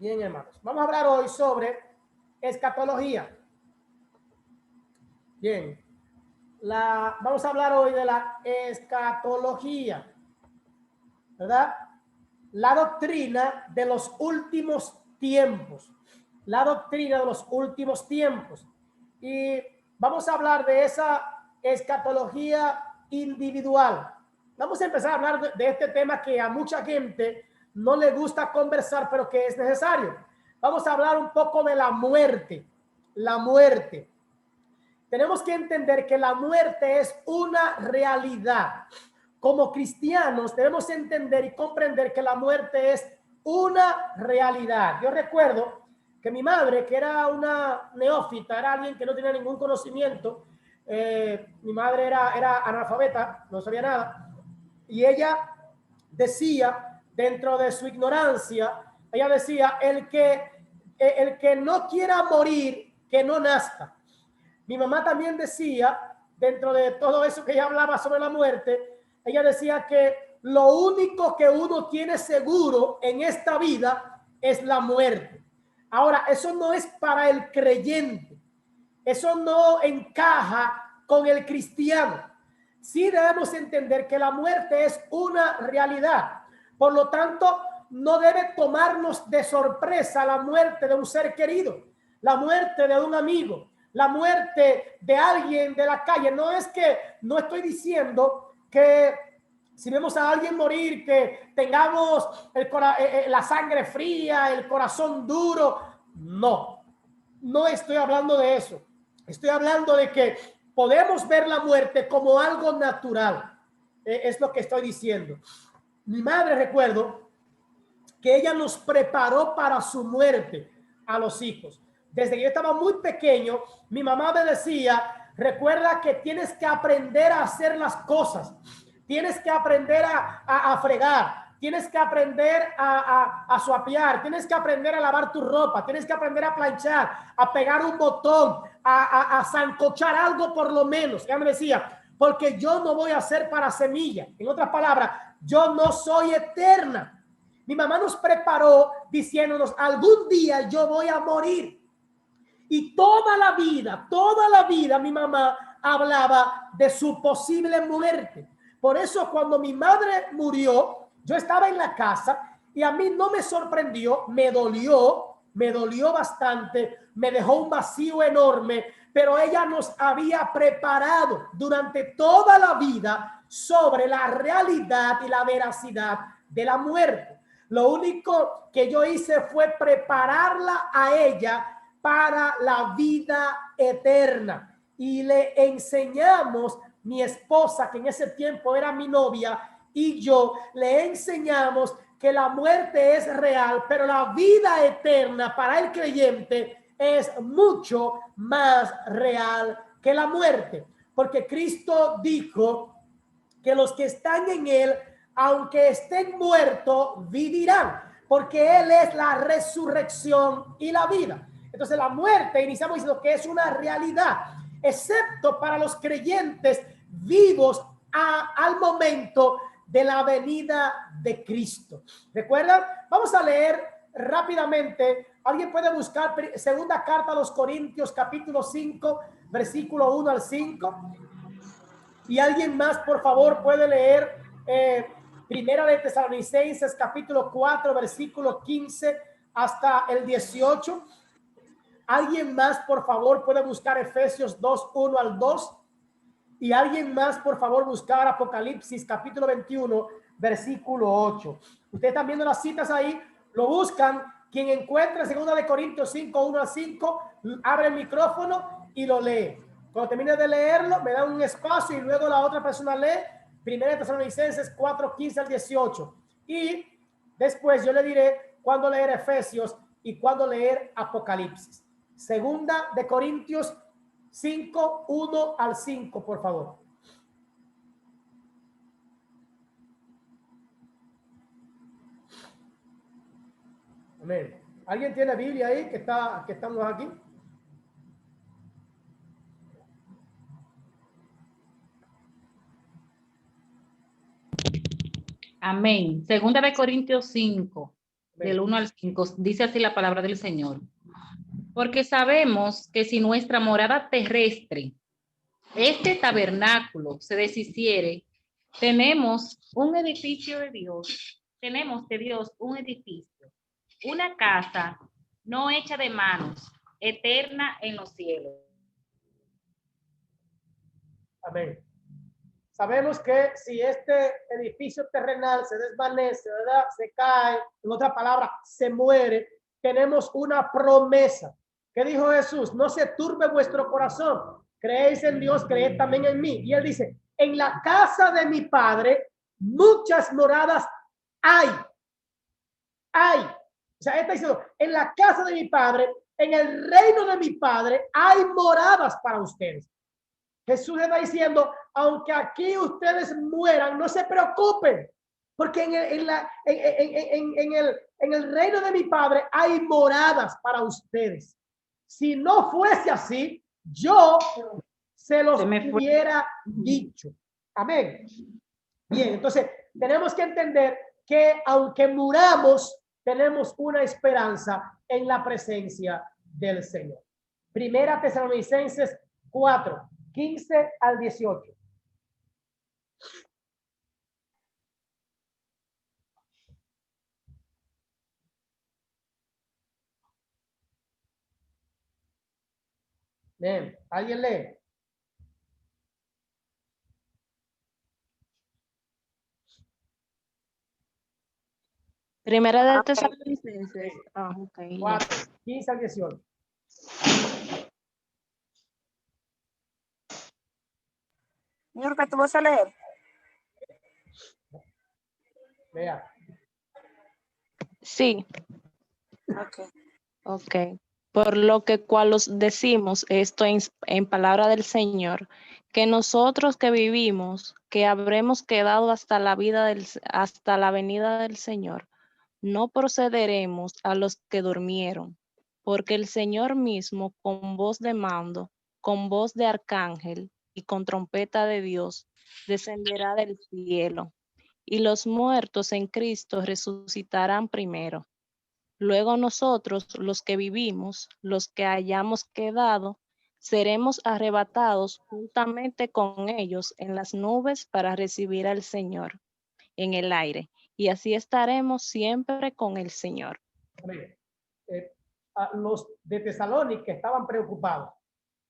Bien, hermanos. Vamos a hablar hoy sobre escatología. Bien. Vamos a hablar hoy de la escatología, ¿verdad? La doctrina de los últimos tiempos. La doctrina de los últimos tiempos. Y vamos a hablar de esa escatología individual. Vamos a empezar a hablar de este tema que a mucha gente no le gusta conversar, pero que es necesario. Vamos a hablar un poco de la muerte. La muerte. Tenemos que entender que la muerte es una realidad. Como cristianos debemos entender y comprender que la muerte es una realidad. Yo recuerdo que mi madre, que era una neófita, era alguien que no tenía ningún conocimiento, mi madre era analfabeta, no sabía nada, y ella decía, dentro de su ignorancia, ella decía, el que no quiera morir, que no nazca. Mi mamá también decía, dentro de todo eso que ella hablaba sobre la muerte, ella decía que lo único que uno tiene seguro en esta vida es la muerte. Ahora, eso no es para el creyente. Eso no encaja con el cristiano. Sí debemos entender que la muerte es una realidad. Por lo tanto, no debe tomarnos de sorpresa la muerte de un ser querido, la muerte de un amigo, la muerte de alguien de la calle. No estoy diciendo que si vemos a alguien morir, que tengamos la sangre fría, el corazón duro. No estoy hablando de eso. Estoy hablando de que podemos ver la muerte como algo natural. Es lo que estoy diciendo. Mi madre, recuerdo que ella nos preparó para su muerte a los hijos. Desde que yo estaba muy pequeño, mi mamá me decía, recuerda que tienes que aprender a hacer las cosas. Tienes que aprender a fregar. Tienes que aprender a suapear, tienes que aprender a lavar tu ropa, tienes que aprender a planchar, a pegar un botón, a sancochar algo por lo menos. Ella me decía, porque yo no voy a ser para semilla. En otras palabras, yo no soy eterna. Mi mamá nos preparó diciéndonos, algún día yo voy a morir. Y toda la vida mi mamá hablaba de su posible muerte. Por eso cuando mi madre murió, yo estaba en la casa y a mí no me sorprendió, me dolió bastante, me dejó un vacío enorme, pero ella nos había preparado durante toda la vida sobre la realidad y la veracidad de la muerte. Lo único que yo hice fue prepararla a ella para la vida eterna. Y le enseñamos, mi esposa, que en ese tiempo era mi novia, y yo le enseñamos que la muerte es real, pero la vida eterna para el creyente es mucho más real que la muerte. Porque Cristo dijo que los que están en él, aunque estén muertos, vivirán, porque él es la resurrección y la vida. Entonces la muerte, iniciamos diciendo que es una realidad, excepto para los creyentes vivos al momento de la venida de Cristo. ¿Recuerdan? Vamos a leer rápidamente. Alguien puede buscar segunda carta a los Corintios, capítulo 5, versículo 1 al 5. Y alguien más, por favor, puede leer Primera de Tesalonicenses, capítulo 4, versículo 15 hasta el 18. Alguien más, por favor, puede buscar Efesios 2, 1 al 2. Y alguien más, por favor, buscar Apocalipsis, capítulo 21, versículo 8. Ustedes están viendo las citas ahí, lo buscan. Quien encuentre segunda de Corintios 5, 1 al 5, abre el micrófono y lo lee. Cuando termine de leerlo, me da un espacio y luego la otra persona lee Primera de Tesalonicenses 4, 15 al 18. Y después yo le diré cuándo leer Efesios y cuándo leer Apocalipsis. Segunda de Corintios 5, 1 al 5, por favor. Amén. ¿Alguien tiene Biblia ahí que estamos aquí? Amén. Segunda de Corintios 5. del 1 al 5, dice así la palabra del Señor. Porque sabemos que si nuestra morada terrestre, este tabernáculo, se deshiciere, tenemos un edificio de Dios, tenemos de Dios un edificio, una casa no hecha de manos, eterna en los cielos. Amén. Sabemos que si este edificio terrenal se desvanece, ¿verdad? Se cae, en otra palabra, se muere, tenemos una promesa. ¿Qué dijo Jesús? No se turbe vuestro corazón. Creéis en Dios, creed también en mí. Y él dice, en la casa de mi Padre muchas moradas hay. Hay. O sea, está diciendo, en la casa de mi Padre, en el reino de mi Padre, hay moradas para ustedes. Jesús está diciendo, aunque aquí ustedes mueran, no se preocupen, porque en el reino de mi Padre hay moradas para ustedes. Si no fuese así, yo se los hubiera dicho. Amén. Bien, entonces tenemos que entender que aunque muramos, tenemos una esperanza en la presencia del Señor. Primera Tesalonicenses 4. 15 al 18. Bien, ¿alguien lee? Primera de Tesalonicenses. Okay, 4, 15 al 18. Niurka, ¿tú vas a leer? Vea. Sí. Ok. Ok. Por lo que cual os decimos esto en palabra del Señor, que nosotros que vivimos, que habremos quedado hasta hasta la venida del Señor, no procederemos a los que durmieron, porque el Señor mismo con voz de mando, con voz de arcángel y con trompeta de Dios, descenderá del cielo, y los muertos en Cristo resucitarán primero. Luego nosotros, los que vivimos, los que hayamos quedado, seremos arrebatados juntamente con ellos en las nubes para recibir al Señor en el aire, y así estaremos siempre con el Señor. Los de Tesalónica estaban preocupados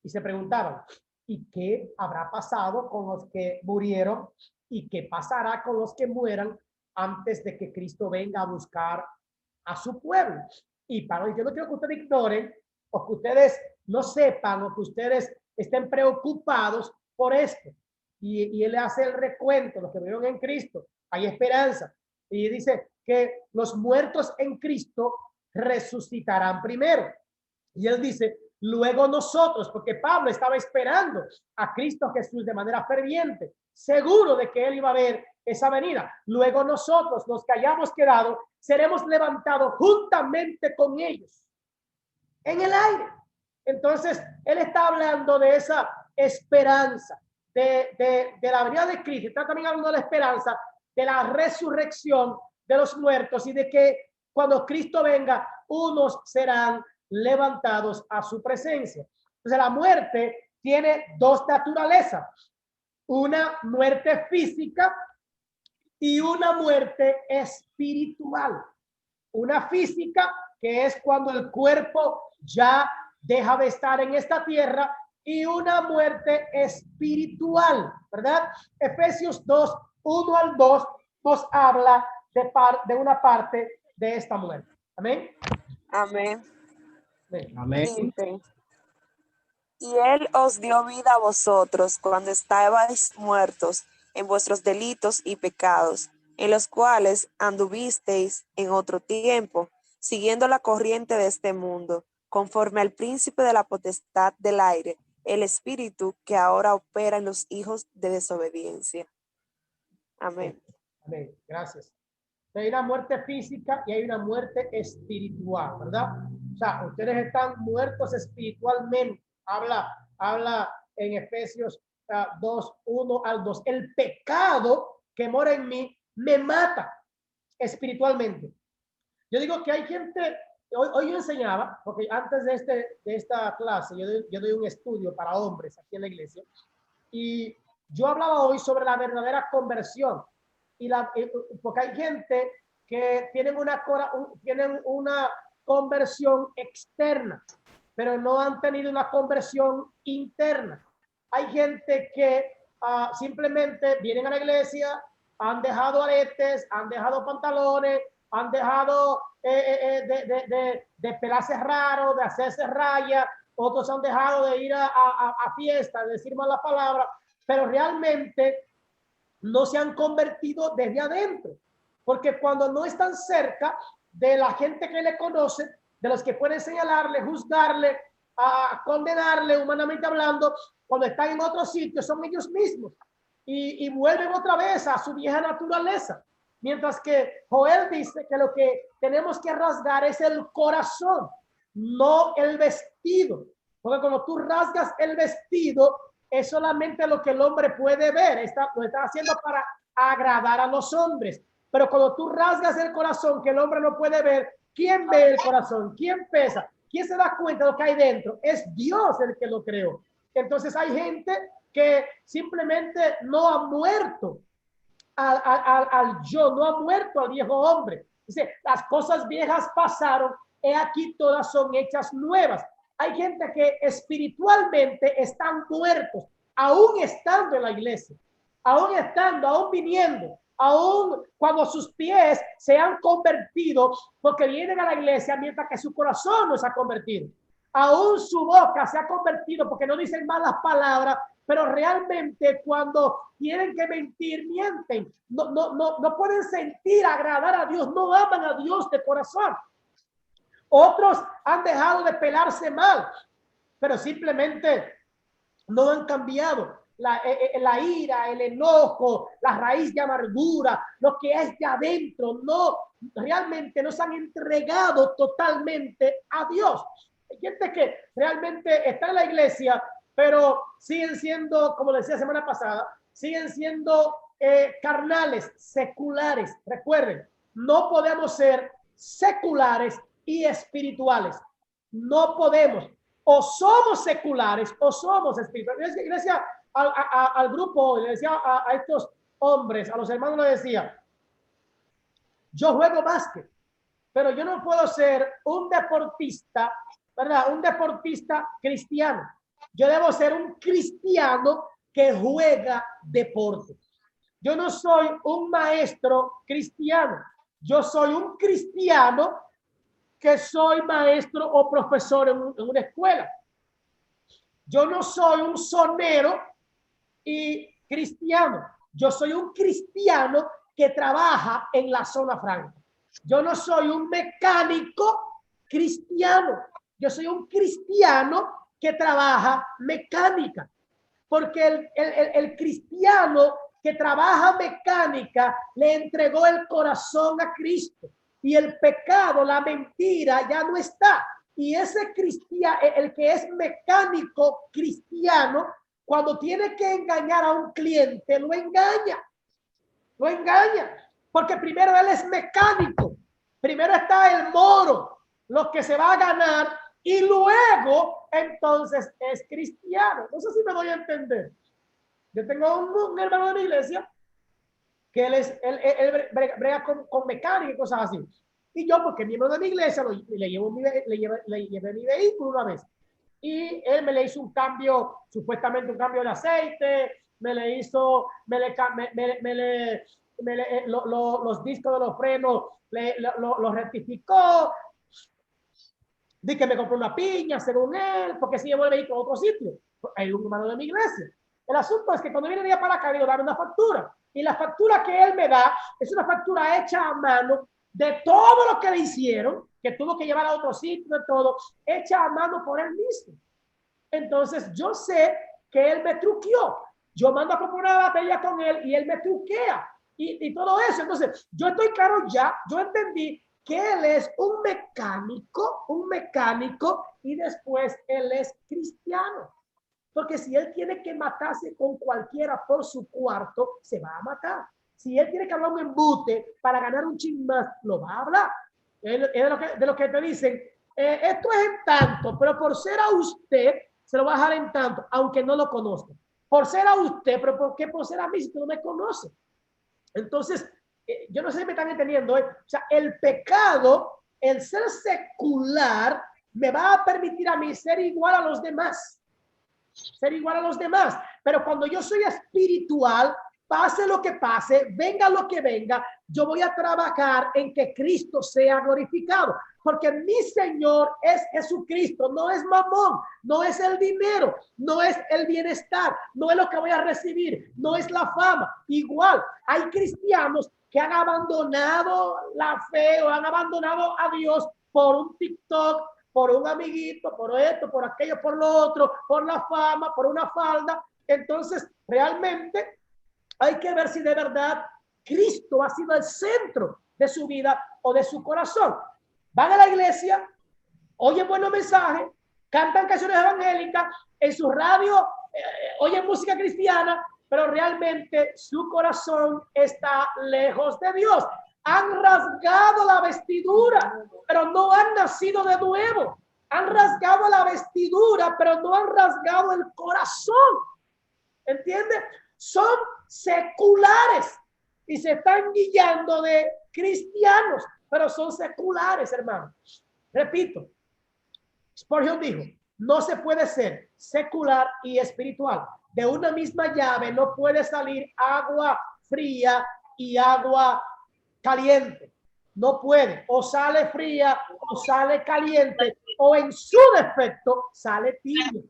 y se preguntaban, ¿y qué habrá pasado con los que murieron? ¿Y qué pasará con los que mueran antes de que Cristo venga a buscar a su pueblo? Y para yo no quiero que ustedes ignoren o que ustedes no sepan o que ustedes estén preocupados por esto. Y él hace el recuento, los que murieron en Cristo, hay esperanza. Y dice que los muertos en Cristo resucitarán primero. Y él dice, luego nosotros, porque Pablo estaba esperando a Cristo Jesús de manera ferviente, seguro de que él iba a ver esa venida. Luego nosotros, los que hayamos quedado, seremos levantados juntamente con ellos en el aire. Entonces, él está hablando de esa esperanza, de la venida de Cristo. Está también hablando de la esperanza de la resurrección de los muertos y de que cuando Cristo venga, unos serán levantados a su presencia. Entonces, la muerte tiene dos naturalezas: una muerte física y una muerte espiritual. Una física, que es cuando el cuerpo ya deja de estar en esta tierra, y una muerte espiritual, ¿verdad? Efesios 2, 1 al 2 nos habla de una parte de esta muerte. Amén. Amén. Amén. Dice, y él os dio vida a vosotros cuando estabais muertos en vuestros delitos y pecados, en los cuales anduvisteis en otro tiempo, siguiendo la corriente de este mundo, conforme al príncipe de la potestad del aire, el espíritu que ahora opera en los hijos de desobediencia. Amén. Amén. Gracias. Hay una muerte física y hay una muerte espiritual, ¿verdad? O sea, ustedes están muertos espiritualmente. Habla en Efesios 2, 1 al 2. El pecado que mora en mí me mata espiritualmente. Yo digo que hay gente, hoy yo enseñaba, porque antes de esta clase, yo doy un estudio para hombres aquí en la iglesia, y yo hablaba hoy sobre la verdadera conversión, porque hay gente que tienen una conversión externa, pero no han tenido una conversión interna. Hay gente que simplemente vienen a la iglesia, han dejado aretes, han dejado pantalones, han dejado de pelarse raro, de hacerse raya, otros han dejado de ir a fiestas, de decir malas palabras, pero realmente no se han convertido desde adentro, porque cuando no están cerca de la gente que le conoce, de los que pueden señalarle, juzgarle, a condenarle humanamente hablando, cuando están en otro sitio son ellos mismos y vuelven otra vez a su vieja naturaleza. Mientras que Joel dice que lo que tenemos que rasgar es el corazón, no el vestido. Porque cuando tú rasgas el vestido, es solamente lo que el hombre puede ver. Lo está haciendo para agradar a los hombres. Pero cuando tú rasgas el corazón, que el hombre no puede ver, ¿quién ve el corazón? ¿Quién pesa? ¿Quién se da cuenta de lo que hay dentro? Es Dios el que lo creó. Entonces hay gente que simplemente no ha muerto al yo, no ha muerto al viejo hombre. Dice, las cosas viejas pasaron, he aquí todas son hechas nuevas. Hay gente que espiritualmente están muertos, aún estando en la iglesia, aún viniendo, aún cuando sus pies se han convertido, porque vienen a la iglesia, mientras que su corazón no se ha convertido. Aún su boca se ha convertido porque no dicen malas palabras, pero realmente cuando tienen que mentir, mienten. No pueden sentir agradar a Dios, no aman a Dios de corazón. Otros han dejado de pelarse mal, pero simplemente no han cambiado. La ira, el enojo, la raíz de amargura, lo que es de adentro, realmente no se han entregado totalmente a Dios. Hay gente que realmente está en la iglesia, pero siguen siendo, como decía la semana pasada, siguen siendo carnales, seculares. Recuerden, no podemos ser seculares y espirituales. No podemos. O somos seculares o somos espirituales. Yo decía al grupo, le decía a estos hombres, a los hermanos, le decía, yo juego básquet, pero yo no puedo ser un deportista, ¿verdad? Un deportista cristiano. Yo debo ser un cristiano que juega deporte. Yo no soy un maestro cristiano. Yo soy un cristiano que soy maestro o profesor en una escuela. Yo no soy un sonero y cristiano. Yo soy un cristiano que trabaja en la zona franca. Yo no soy un mecánico cristiano. Yo soy un cristiano que trabaja mecánica. Porque el cristiano que trabaja mecánica le entregó el corazón a Cristo. Y el pecado, la mentira ya no está. Y ese cristiano, el que es mecánico cristiano, cuando tiene que engañar a un cliente, lo engaña. Lo engaña. Porque primero él es mecánico. Primero está el moro, lo que se va a ganar. Y luego, entonces, es cristiano. No sé si me doy a entender. Yo tengo un hermano de mi iglesia que él brega con mecánica y cosas así. Y yo, porque miembro de mi iglesia, le llevé mi vehículo una vez. Y él me le hizo un cambio, supuestamente un cambio de aceite, los discos de los frenos, los rectificó. Di que me compró una piña, según él, porque si llevó el vehículo a otro sitio. Hay un hermano de mi iglesia. El asunto es que cuando viene día para acá, digo, dame una factura. Y la factura que él me da es una factura hecha a mano de todo lo que le hicieron, que tuvo que llevar a otro sitio, de todo, hecha a mano por él mismo. Entonces, yo sé que él me truqueó. Yo mando a comprar una batería con él y él me truquea. Y todo eso. Entonces, yo estoy claro ya, yo entendí que él es un mecánico y después él es cristiano. Porque si él tiene que matarse con cualquiera por su cuarto, se va a matar. Si él tiene que hablar un embute para ganar un chin más, lo va a hablar. Es de lo que te dicen, esto es en tanto, pero por ser a usted, se lo va a dejar en tanto, aunque no lo conozca. Por ser a usted, pero ¿por qué por ser a mí si tú no me conoces? Entonces, yo no sé si me están entendiendo. O sea, el pecado, el ser secular, me va a permitir a mí ser igual a los demás. Ser igual a los demás. Pero cuando yo soy espiritual, pase lo que pase, venga lo que venga, yo voy a trabajar en que Cristo sea glorificado. Porque mi Señor es Jesucristo, no es mamón, no es el dinero, no es el bienestar, no es lo que voy a recibir, no es la fama. Igual, hay cristianos que han abandonado la fe o han abandonado a Dios por un TikTok, por un amiguito, por esto, por aquello, por lo otro, por la fama, por una falda. Entonces, realmente hay que ver si de verdad Cristo ha sido el centro de su vida o de su corazón. Van a la iglesia, oyen buenos mensajes, cantan canciones evangélicas, en su radio oyen música cristiana, pero realmente su corazón está lejos de Dios. Han rasgado la vestidura, pero no han nacido de nuevo. Han rasgado la vestidura, pero no han rasgado el corazón. ¿Entiendes? Son seculares y se están guiando de cristianos, pero son seculares, hermano. Repito, Spurgeon dijo, no se puede ser secular y espiritual. De una misma llave no puede salir agua fría y agua caliente. No puede. O sale fría o sale caliente, o en su defecto sale tibia.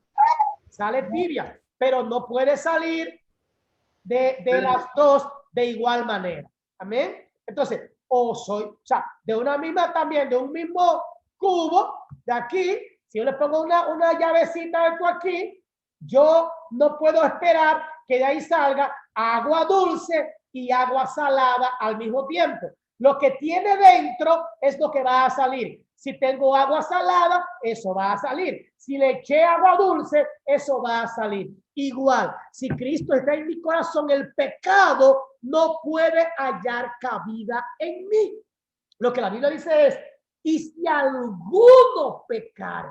Sale tibia, pero no puede salir de las dos de igual manera. Amén. Entonces, o sea, de una misma también, de un mismo cubo de aquí, si yo le pongo una llavecita de esto aquí, yo no puedo esperar que de ahí salga agua dulce y agua salada al mismo tiempo. Lo que tiene dentro es lo que va a salir. Si tengo agua salada, eso va a salir. Si le eché agua dulce, eso va a salir. Igual, si Cristo está en mi corazón, el pecado no puede hallar cabida en mí. Lo que la Biblia dice es, y si alguno pecare,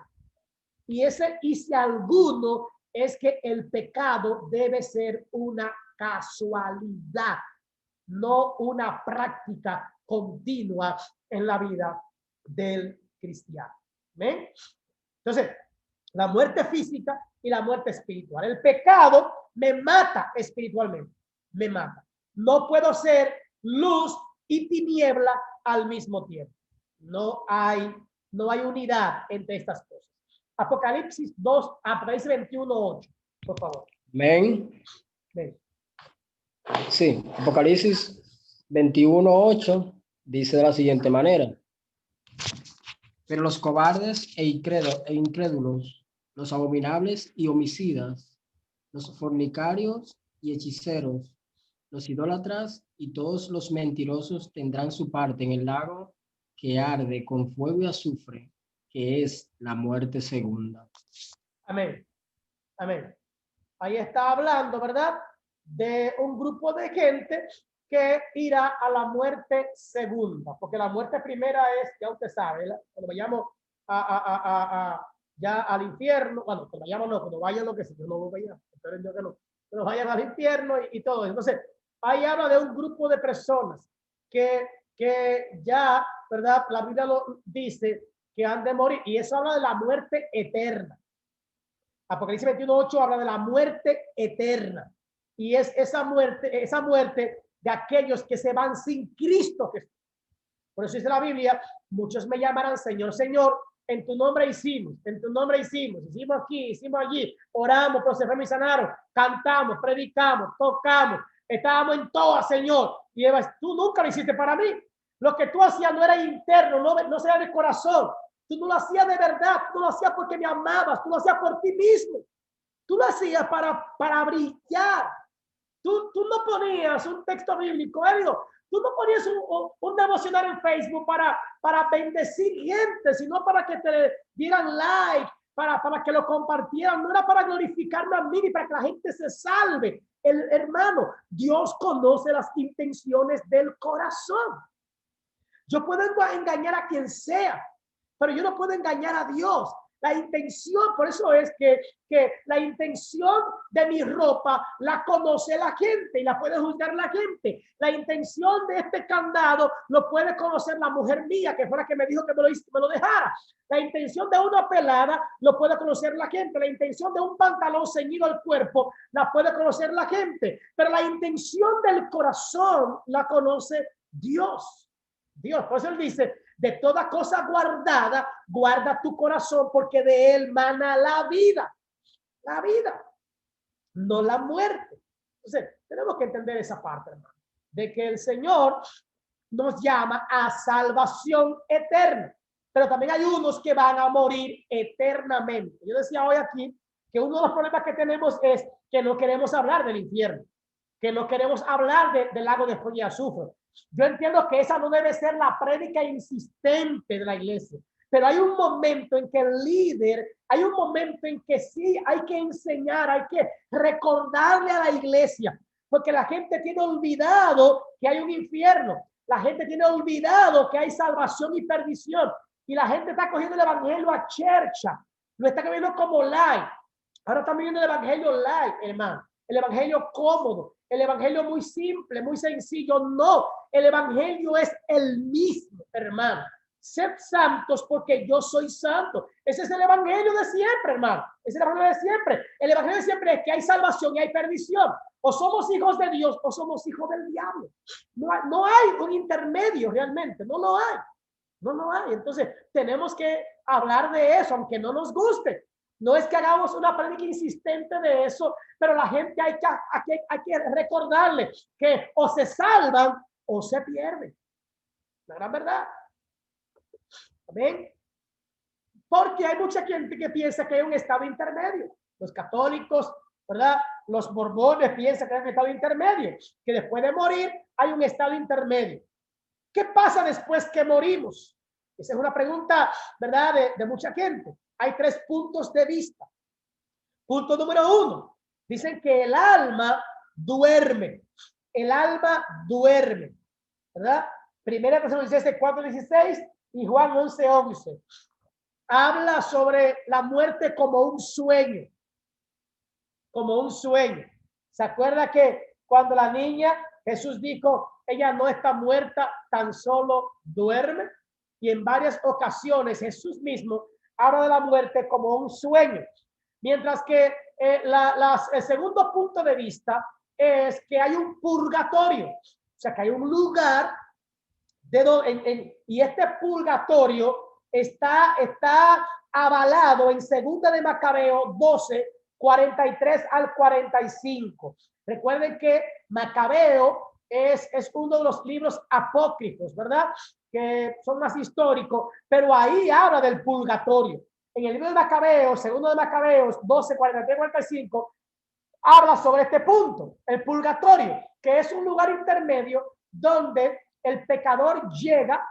y si alguno es que el pecado debe ser una casualidad, no una práctica continua en la vida del cristiano. ¿Ven? Entonces, la muerte física y la muerte espiritual. El pecado me mata espiritualmente, me mata. No puedo ser luz y tiniebla al mismo tiempo. No hay unidad entre estas cosas. Apocalipsis 2, Apocalipsis 21:8, por favor. Amén. Ven. Sí, Apocalipsis 21:8 dice de la siguiente manera. Pero los cobardes e incrédulos, los abominables y homicidas, los fornicarios y hechiceros, los idólatras y todos los mentirosos tendrán su parte en el lago que arde con fuego y azufre, que es la muerte segunda. Amén. Amén. Ahí está hablando, ¿verdad? De un grupo de gente que irá a la muerte segunda, porque la muerte primera es, ya usted sabe, ¿la? Cuando vayamos ya al infierno, bueno, cuando vayamos no, cuando vayan lo que sea, yo no lo vaya, espero yo que no, pero vayan al infierno y todo. Entonces, ahí habla de un grupo de personas que ya, ¿verdad? La Biblia lo dice que han de morir, y eso habla de la muerte eterna. Apocalipsis 21:8 habla de la muerte eterna, y es esa muerte de aquellos que se van sin Cristo Jesús. Por eso dice la Biblia, muchos me llamarán Señor, Señor, en tu nombre hicimos aquí, hicimos allí, oramos, procedimos y sanaron, cantamos, predicamos, tocamos, estábamos en todas, Señor. Y tú nunca lo hiciste para mí. Lo que tú hacías no era interno, no era de corazón. Tú no lo hacías de verdad, tú lo hacías porque me amabas, tú lo hacías por ti mismo. Tú lo hacías para brillar. Tú no ponías un texto bíblico, tú no ponías un devocional en Facebook para bendecir gente, sino para que te dieran like, para que lo compartieran. No era para glorificarme a mí ni para que la gente se salve. Hermano, Dios conoce las intenciones del corazón. Yo puedo engañar a quien sea, pero yo no puedo engañar a Dios. La intención, por eso es que la intención de mi ropa la conoce la gente y la puede juzgar la gente. La intención de este candado lo puede conocer la mujer mía, que fue la que me dijo que me lo dejara. La intención de una pelada lo puede conocer la gente. La intención de un pantalón ceñido al cuerpo la puede conocer la gente. Pero la intención del corazón la conoce Dios. Dios, por eso él dice, de toda cosa guardada, guarda tu corazón, porque de él mana la vida, no la muerte. Entonces, tenemos que entender esa parte, hermano, de que el Señor nos llama a salvación eterna, pero también hay unos que van a morir eternamente. Yo decía hoy aquí que uno de los problemas que tenemos es que no queremos hablar del infierno, que no queremos hablar del lago de fuego y azufre. Yo entiendo que esa no debe ser la prédica insistente de la iglesia, pero hay un momento en que el líder, hay un momento en que sí hay que enseñar, hay que recordarle a la iglesia, porque la gente tiene olvidado que hay un infierno, la gente tiene olvidado que hay salvación y perdición, y la gente está cogiendo el evangelio a chercha, lo está cogiendo como light. Ahora están viendo el evangelio light, hermano, el evangelio cómodo, el evangelio muy simple, muy sencillo. No, el evangelio es el mismo, hermano. Sed santos porque yo soy santo. Ese es el evangelio de siempre, hermano. Ese es el evangelio de siempre. El evangelio de siempre es que hay salvación y hay perdición. O somos hijos de Dios o somos hijos del diablo. No hay un intermedio realmente. No lo hay. No lo hay. Entonces tenemos que hablar de eso, aunque no nos guste. No es que hagamos una prédica insistente de eso, pero la gente hay que recordarle que o se salvan o se pierden. La gran verdad. ¿Amén? Porque hay mucha gente que piensa que hay un estado intermedio. Los católicos, ¿verdad? Los mormones piensan que hay un estado intermedio, que después de morir hay un estado intermedio. ¿Qué pasa después que morimos? Esa es una pregunta, ¿verdad? De mucha gente. Hay 3 puntos de vista. Punto número 1. Dicen que el alma duerme. El alma duerme. ¿Verdad? Primera Tesalonicenses 4:16 y Juan 11:11. Habla sobre la muerte como un sueño. Como un sueño. ¿Se acuerda que cuando la niña, Jesús dijo, ella no está muerta, tan solo duerme? Y en varias ocasiones Jesús mismo habla de la muerte como un sueño. Mientras que el segundo punto de vista es que hay un purgatorio. O sea, que hay un lugar y este purgatorio está avalado en Segunda de Macabeo 12, 43 al 45. Recuerden que Macabeo es uno de los libros apócrifos, ¿verdad? Que son más históricos, pero ahí habla del purgatorio. En el libro de Macabeos, Segundo de Macabeos 12, 43, 45, habla sobre este punto, el purgatorio, que es un lugar intermedio donde el pecador llega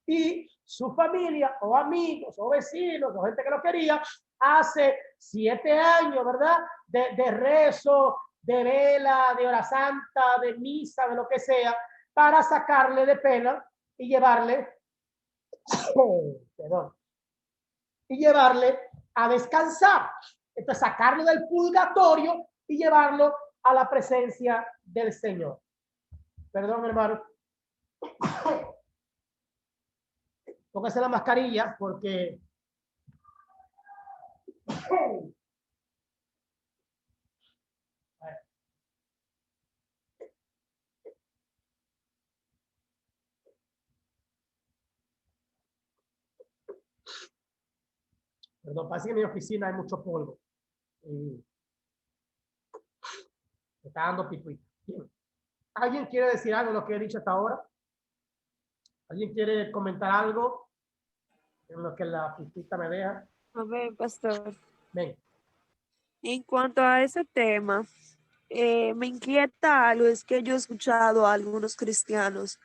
y su familia o amigos o vecinos o gente que lo quería hace 7 años, ¿verdad? De rezo, de vela, de hora santa, de misa, de lo que sea, para sacarle de pena y llevarle, y llevarle a descansar. Entonces, sacarlo del purgatorio y llevarlo a la presencia del Señor. Perdón, hermano. Póngase la mascarilla porque perdón, parece que en mi oficina hay mucho polvo y me está dando picuita. ¿Alguien quiere decir algo de lo que he dicho hasta ahora? ¿Alguien quiere comentar algo en lo que la pistita me deja? A ver, pastor. Ven. En cuanto a ese tema, me inquieta algo, es que yo he escuchado a algunos cristianos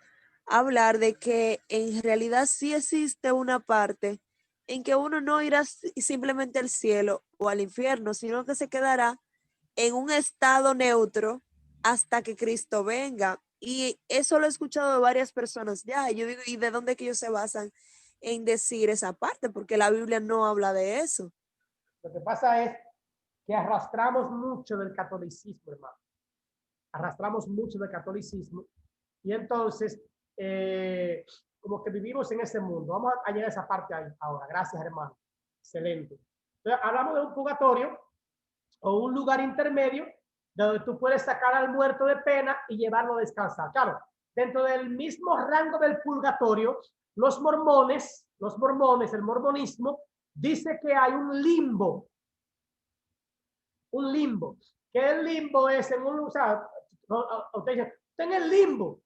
hablar de que en realidad sí existe una parte en que uno no irá simplemente al cielo o al infierno, sino que se quedará en un estado neutro hasta que Cristo venga. Y eso lo he escuchado de varias personas ya. Y yo digo, ¿y de dónde que ellos se basan en decir esa parte? Porque la Biblia no habla de eso. Lo que pasa es que arrastramos mucho del catolicismo, hermano. Arrastramos mucho del catolicismo. Y entonces, como que vivimos en ese mundo. Vamos a llegar a esa parte ahí ahora. Gracias, hermano. Excelente. Entonces, hablamos de un purgatorio o un lugar intermedio donde tú puedes sacar al muerto de pena y llevarlo a descansar. Claro, dentro del mismo rango del purgatorio, los mormones, el mormonismo, dice que hay un limbo. Un limbo. Que el limbo es en un lugar, usted dice, está en el limbo,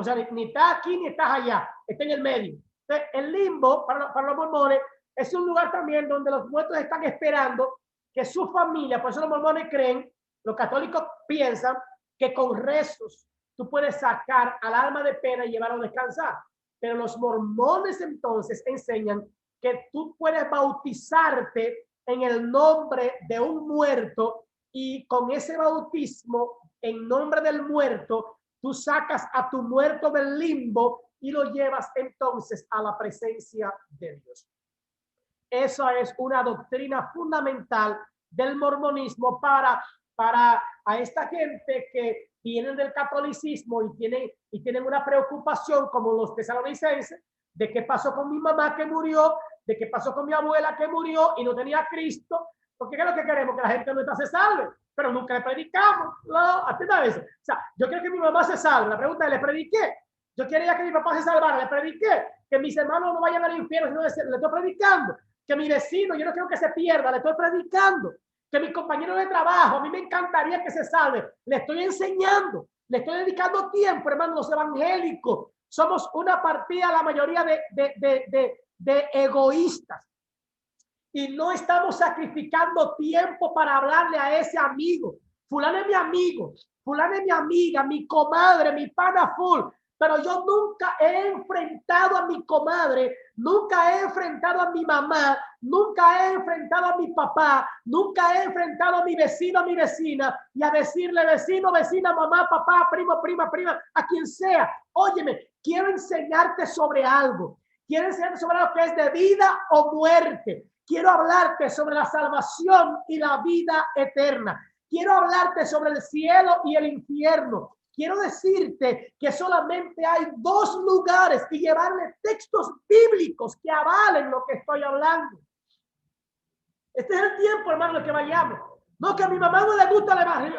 o sea, ni está aquí ni estás allá, está en el medio. Entonces, el limbo, para los mormones, es un lugar también donde los muertos están esperando que su familia, por eso los mormones creen, los católicos piensan que con rezos tú puedes sacar al alma de pena y llevarlo a descansar. Pero los mormones entonces enseñan que tú puedes bautizarte en el nombre de un muerto y con ese bautismo en nombre del muerto, tú sacas a tu muerto del limbo y lo llevas entonces a la presencia de Dios. Esa es una doctrina fundamental del mormonismo para a esta gente que vienen del catolicismo y tienen una preocupación como los tesalonicenses de qué pasó con mi mamá que murió, de qué pasó con mi abuela que murió y no tenía a Cristo, porque ¿qué es lo que queremos? Que la gente nuestra se salve, pero nunca le predicamos. No, atienda a veces. O sea, yo quiero que mi mamá se salve. La pregunta es, ¿le prediqué? Yo quería que mi papá se salvara, le prediqué. Que mis hermanos no vayan al infierno, sino le estoy predicando. Que mi vecino, yo no quiero que se pierda, le estoy predicando. Que mi compañero de trabajo, a mí me encantaría que se salve, le estoy enseñando, le estoy dedicando tiempo, hermanos, los evangélicos. Somos una partida, la mayoría de egoístas. Y no estamos sacrificando tiempo para hablarle a ese amigo. Fulano es mi amigo, fulano es mi amiga, mi comadre, mi pana full. Pero yo nunca he enfrentado a mi comadre, nunca he enfrentado a mi mamá, nunca he enfrentado a mi papá, nunca he enfrentado a mi vecino, a mi vecina, y a decirle vecino, vecina, mamá, papá, primo, prima, a quien sea. Óyeme, quiero enseñarte sobre algo. Quiero enseñarte sobre algo que es de vida o muerte. Quiero hablarte sobre la salvación y la vida eterna. Quiero hablarte sobre el cielo y el infierno. Quiero decirte que solamente hay dos lugares y llevarle textos bíblicos que avalen lo que estoy hablando. Este es el tiempo, hermano, que vayamos. No, que a mi mamá no le gusta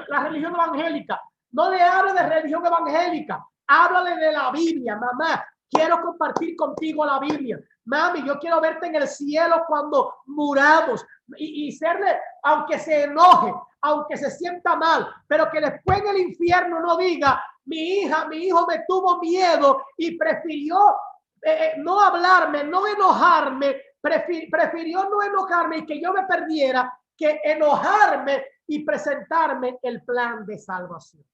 la religión evangélica. No le hable de religión evangélica. Háblale de la Biblia, mamá. Quiero compartir contigo la Biblia. Mami, yo quiero verte en el cielo cuando muramos y serle, aunque se enoje, aunque se sienta mal, pero que después en el infierno no diga, mi hijo me tuvo miedo y prefirió no hablarme, no enojarme, prefirió no enojarme y que yo me perdiera que enojarme y presentarme el plan de salvación.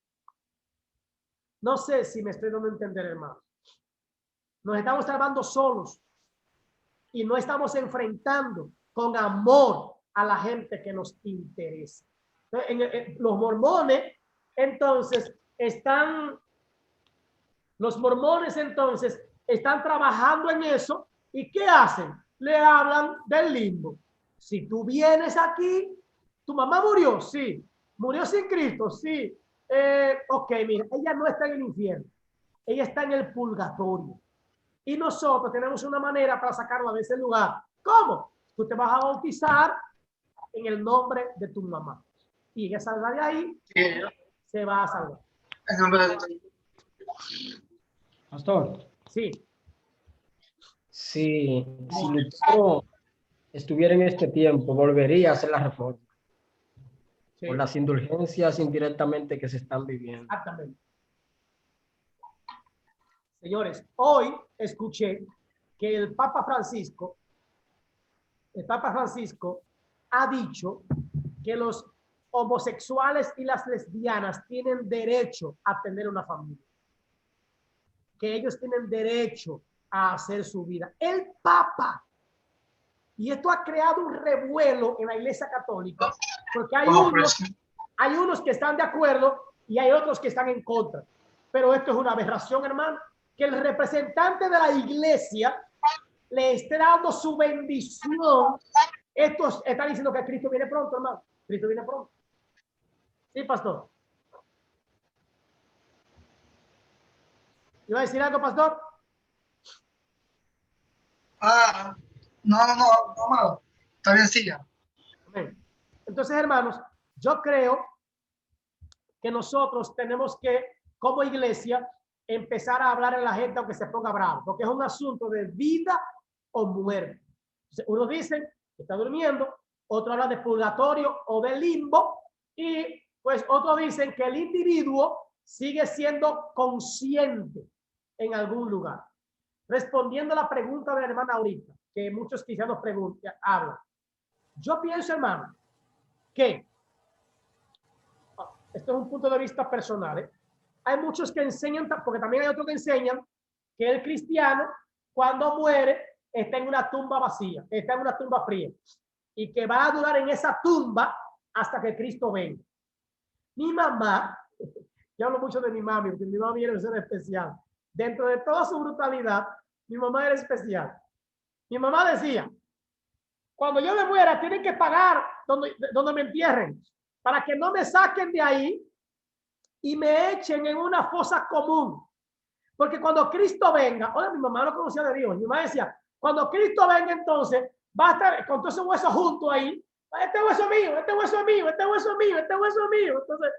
No sé si me estoy dando a entender, hermano. Nos estamos salvando solos y no estamos enfrentando con amor a la gente que nos interesa. Los mormones entonces están trabajando en eso. ¿Y qué hacen? Le hablan del limbo. Si tú vienes aquí, tu mamá murió, sí. Murió sin Cristo, sí. Ok, mira, ella no está en el infierno, ella está en el purgatorio. Y nosotros tenemos una manera para sacarla de ese lugar. ¿Cómo? Tú te vas a bautizar en el nombre de tu mamá. Y ella saldrá de ahí, se va a salvar. Pastor. Sí. Si Lutero estuviera en este tiempo, volvería a hacer la reforma. Sí. Por las indulgencias indirectamente que se están viviendo. Exactamente. Señores, hoy escuché que el Papa Francisco ha dicho que los homosexuales y las lesbianas tienen derecho a tener una familia. Que ellos tienen derecho a hacer su vida. El Papa. Y esto ha creado un revuelo en la Iglesia Católica, porque hay unos que están de acuerdo y hay otros que están en contra. Pero esto es una aberración, hermano, que el representante de la iglesia le esté dando su bendición. Esto está diciendo que Cristo viene pronto, hermano. Cristo viene pronto. Sí, pastor. ¿Iba a decir algo, pastor? No, amado. Está bien, siga. Entonces, hermanos, yo creo que nosotros tenemos que, como iglesia, empezar a hablar a la gente aunque se ponga bravo, porque es un asunto de vida o muerte. Uno dice que está durmiendo, otro habla de purgatorio o de limbo, y pues otros dicen que el individuo sigue siendo consciente en algún lugar. Respondiendo a la pregunta de la hermana ahorita, que muchos cristianos hablan. Yo pienso, hermano, que esto es un punto de vista personal, hay muchos que enseñan, porque también hay otros que enseñan que el cristiano cuando muere está en una tumba vacía, está en una tumba fría y que va a durar en esa tumba hasta que Cristo venga. Mi mamá, yo hablo mucho de mi mami, porque mi mami era ser especial. Dentro de toda su brutalidad, mi mamá era especial. Mi mamá decía, cuando yo me muera, tienen que pagar donde me entierren, para que no me saquen de ahí y me echen en una fosa común. Porque cuando Cristo venga, oye, mi mamá no conocía de Dios, mi mamá decía, cuando Cristo venga entonces, va a estar con todo ese hueso junto ahí, este hueso mío, este hueso mío, este hueso mío, este hueso mío. Entonces,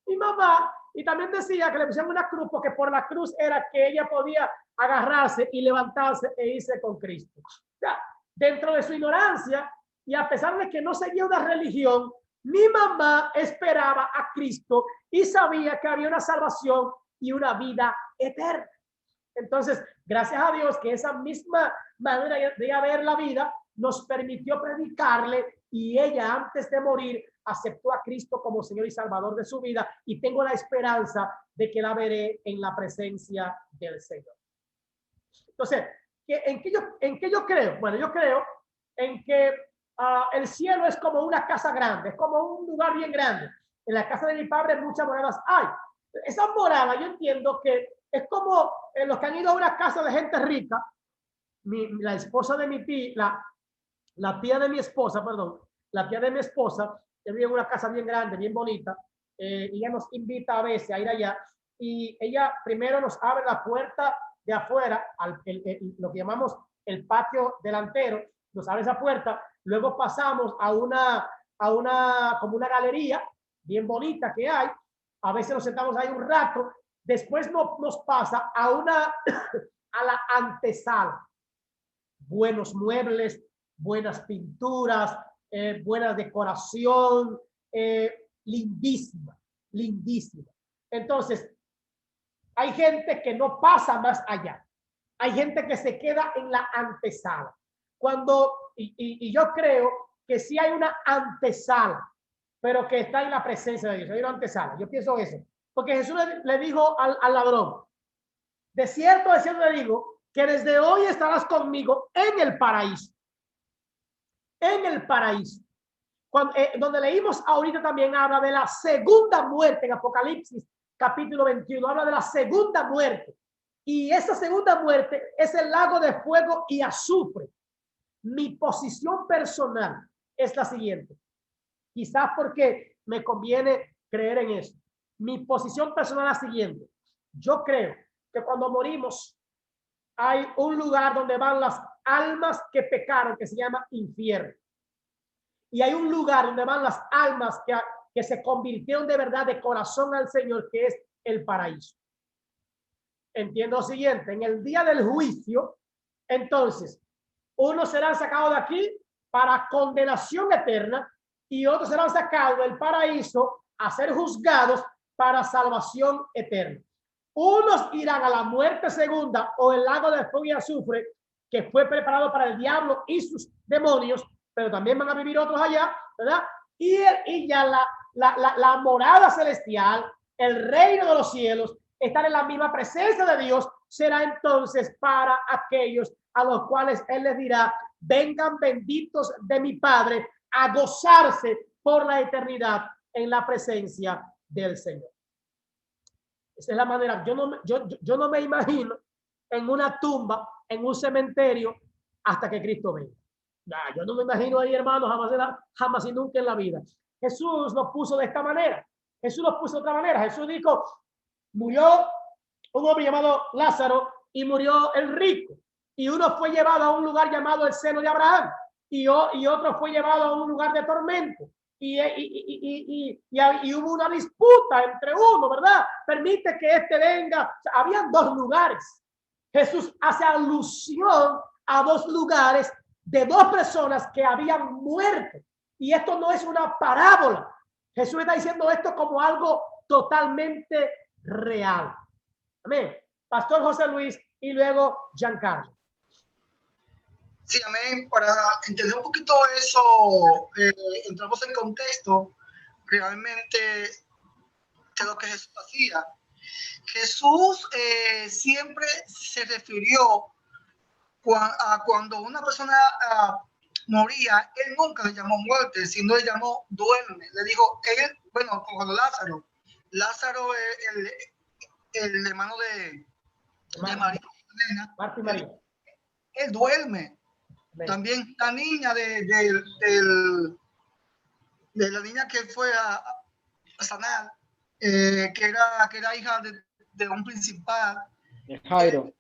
mi mamá, y también decía que le pusieron una cruz, porque por la cruz era que ella podía agarrarse y levantarse e irse con Cristo. O sea, dentro de su ignorancia, y a pesar de que no seguía una religión, mi mamá esperaba a Cristo y sabía que había una salvación y una vida eterna. Entonces, gracias a Dios que esa misma manera de ver la vida nos permitió predicarle, y ella antes de morir aceptó a Cristo como Señor y Salvador de su vida, y tengo la esperanza de que la veré en la presencia del Señor. Entonces, ¿en qué yo creo? Bueno, yo creo en que el cielo es como una casa grande, es como un lugar bien grande. En la casa de mi padre muchas moradas hay. Esas moradas yo entiendo que es como los que han ido a una casa de gente rica. La esposa de mi tía, la tía de mi esposa, perdón, la tía de mi esposa, que vive en una casa bien grande, bien bonita, y ella nos invita a veces a ir allá, y ella primero nos abre la puerta de afuera, lo que llamamos el patio delantero, nos abre esa puerta, luego pasamos como una galería bien bonita que hay, a veces nos sentamos ahí un rato, después nos pasa a la antesala, buenos muebles, buenas pinturas, buena decoración, lindísima, lindísima. Entonces, hay gente que no pasa más allá. Hay gente que se queda en la antesala. Y yo creo que sí hay una antesala, pero que está en la presencia de Dios. Hay una antesala. Yo pienso eso. Porque Jesús le dijo al ladrón, de cierto le digo, que desde hoy estarás conmigo en el paraíso. En el paraíso. Donde leímos ahorita también habla de la segunda muerte en Apocalipsis capítulo 21, habla de la segunda muerte. Y esa segunda muerte es el lago de fuego y azufre. Mi posición personal es la siguiente. Quizás porque me conviene creer en eso. Mi posición personal es la siguiente. Yo creo que cuando morimos hay un lugar donde van las almas que pecaron, que se llama infierno. Y hay un lugar donde van las almas que se convirtieron de verdad de corazón al Señor, que es el paraíso. Entiendo lo siguiente, en el día del juicio, entonces, unos serán sacados de aquí para condenación eterna y otros serán sacados del paraíso a ser juzgados para salvación eterna. Unos irán a la muerte segunda o el lago de fuego y azufre, que fue preparado para el diablo y sus demonios, pero también van a vivir otros allá, ¿verdad? Y ya la morada celestial, el reino de los cielos, estar en la misma presencia de Dios, será entonces para aquellos a los cuales Él les dirá, vengan benditos de mi Padre a gozarse por la eternidad en la presencia del Señor. Esa es la manera. Yo no me imagino en una tumba, en un cementerio, hasta que Cristo venga. Nah, yo no me imagino ahí, hermanos, jamás y nunca en la vida. Jesús lo puso de esta manera. Jesús lo puso de otra manera. Jesús dijo, murió un hombre llamado Lázaro y murió el rico. Y uno fue llevado a un lugar llamado el seno de Abraham. Y otro fue llevado a un lugar de tormento. Y hubo una disputa entre uno, ¿verdad? Permite que este venga. O sea, habían dos lugares. Jesús hace alusión a dos lugares de dos personas que habían muerto. Y esto no es una parábola. Jesús está diciendo esto como algo totalmente real. Amén. Pastor José Luis y luego Giancarlo. Sí, amén. Para entender un poquito eso, entramos en contexto realmente de lo que Jesús hacía. Jesús siempre se refirió a cuando una persona moría, él nunca le llamó muerte, sino le llamó duerme. Le dijo, él, bueno, como Lázaro el hermano de María, Marta y María. Él duerme. Amén. También la niña de la niña que fue a sanar, que era hija de un principal. Jairo.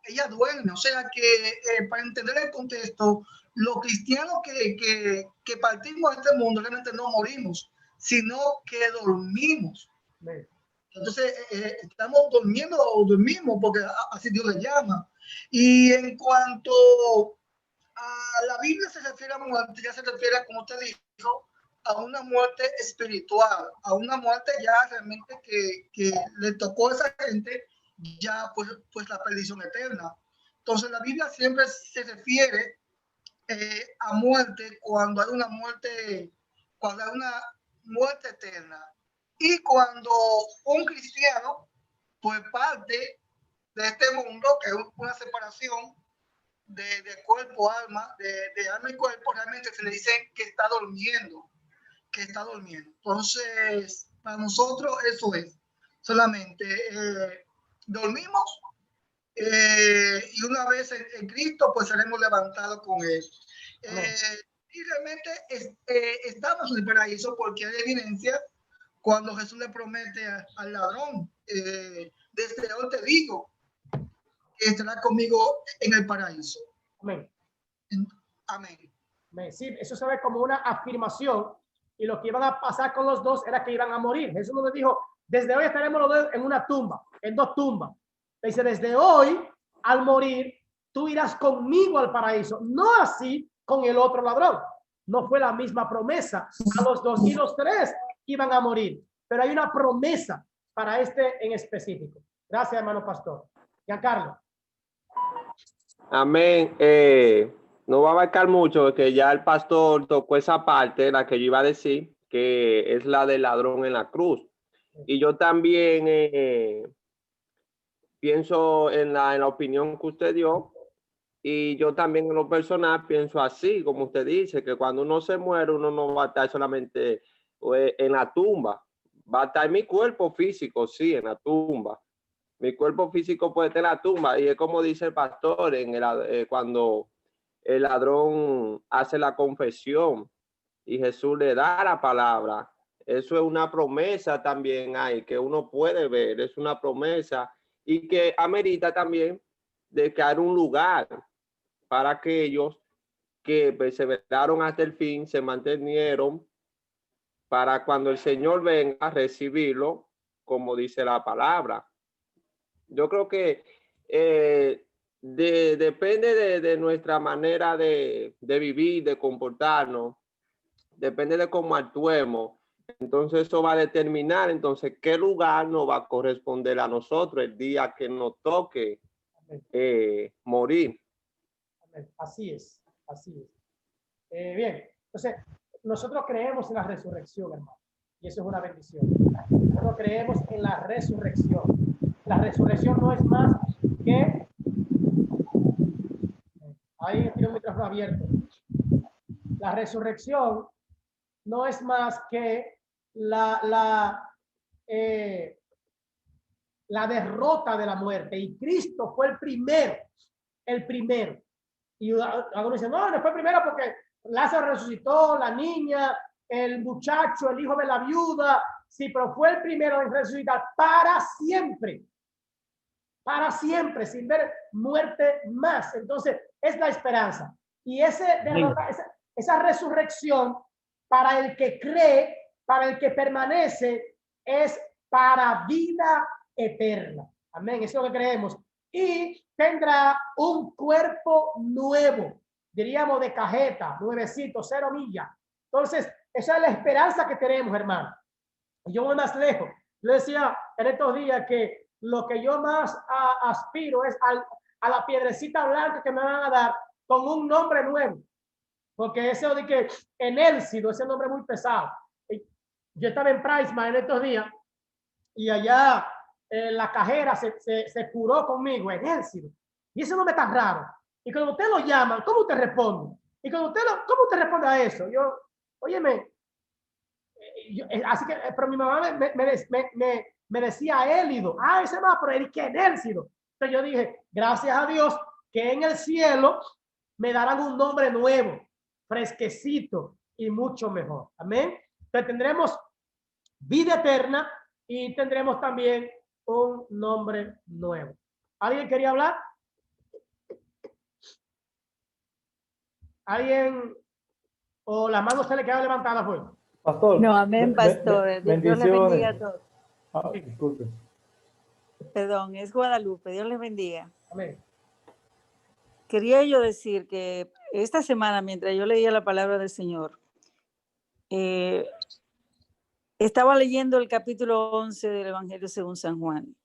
Ella duerme, o sea que para entender el contexto, los cristianos que partimos de este mundo realmente no morimos, sino que dormimos. Amén. Entonces estamos durmiendo o dormimos porque así Dios le llama. Y en cuanto a la Biblia se refiere a muerte, ya se refiere, como usted dijo, a una muerte espiritual, a una muerte ya realmente que le tocó a esa gente ya pues la perdición eterna. Entonces la Biblia siempre se refiere a muerte cuando hay una muerte eterna. Y cuando un cristiano pues parte de este mundo, que es una separación de cuerpo, alma, de alma y cuerpo, realmente se le dice que está durmiendo. Entonces, para nosotros eso es solamente dormimos y una vez en Cristo pues seremos levantados con él. Y realmente estamos en el paraíso porque hay evidencia cuando Jesús le promete al ladrón, desde hoy te digo que estará conmigo en el paraíso. Amén. Amén. Sí, eso se ve como una afirmación, y lo que iban a pasar con los dos era que iban a morir. Jesús no les dijo, desde hoy estaremos los dos en una tumba, en dos tumbas. Le dice, desde hoy, al morir, tú irás conmigo al paraíso. No así con el otro ladrón. No fue la misma promesa a los dos, y los tres iban a morir. Pero hay una promesa para este en específico. Gracias, hermano pastor. Giancarlo. Amén. No va a abarcar mucho porque ya el pastor tocó esa parte, la que yo iba a decir, que es la del ladrón en la cruz. Y yo también pienso en la opinión que usted dio, y yo también en lo personal pienso así, como usted dice, que cuando uno se muere, uno no va a estar solamente en la tumba, va a estar mi cuerpo físico, sí, en la tumba. Mi cuerpo físico puede estar en la tumba, y es como dice el pastor cuando el ladrón hace la confesión y Jesús le da la palabra. Eso es una promesa también hay, que uno puede ver, es una promesa, y que amerita también de que haya un lugar para aquellos que perseveraron hasta el fin, se mantenieron, para cuando el Señor venga a recibirlo, como dice la palabra. Yo creo que depende de nuestra manera de vivir, de comportarnos, depende de cómo actuemos. Entonces eso va a determinar entonces qué lugar nos va a corresponder a nosotros el día que nos toque morir. Así es, así es. Bien, entonces nosotros creemos en la resurrección, hermano, y eso es una bendición. Nosotros creemos en la resurrección. La resurrección no es más que... Ahí tiene un micrófono abierto. La resurrección no es más que la derrota de la muerte. Y Cristo fue el primero. Y algunos dicen, no, no fue el primero porque Lázaro resucitó, la niña, el muchacho, el hijo de la viuda. Sí, pero fue el primero en resucitar para siempre, sin ver muerte más. Entonces, es la esperanza. Y esa resurrección, para el que cree, para el que permanece, es para vida eterna. Amén, eso es lo que creemos. Y tendrá un cuerpo nuevo, diríamos de cajeta, nuevecito, 0 millas. Entonces, esa es la esperanza que tenemos, hermano. Yo voy más lejos. Yo decía en estos días que lo que yo más aspiro es a la piedrecita blanca que me van a dar con un nombre nuevo. Porque ese de que Enélcido, ese nombre muy pesado. Yo estaba en Priceman en estos días y allá la cajera se curó conmigo, Enélcido. Y ese nombre está raro. Y cuando usted lo llama, ¿cómo usted responde? Y cuando ¿cómo usted responde a eso? Yo, óyeme, así que, pero mi mamá me decía Élido. Ah, ese va, pero el que Enélcido. Entonces yo dije, gracias a Dios que en el cielo me darán un nombre nuevo, fresquecito y mucho mejor. Amén. Entonces tendremos vida eterna y tendremos también un nombre nuevo. ¿Alguien quería hablar? ¿Alguien? ¿O la mano se le queda levantada? Pues? Pastor. No, amén, pastor. Dios les bendiga a todos. Ah, disculpe. Perdón, es Guadalupe. Dios les bendiga. Amén. Quería yo decir que esta semana, mientras yo leía la palabra del Señor, estaba leyendo el capítulo 11 del Evangelio según San Juan.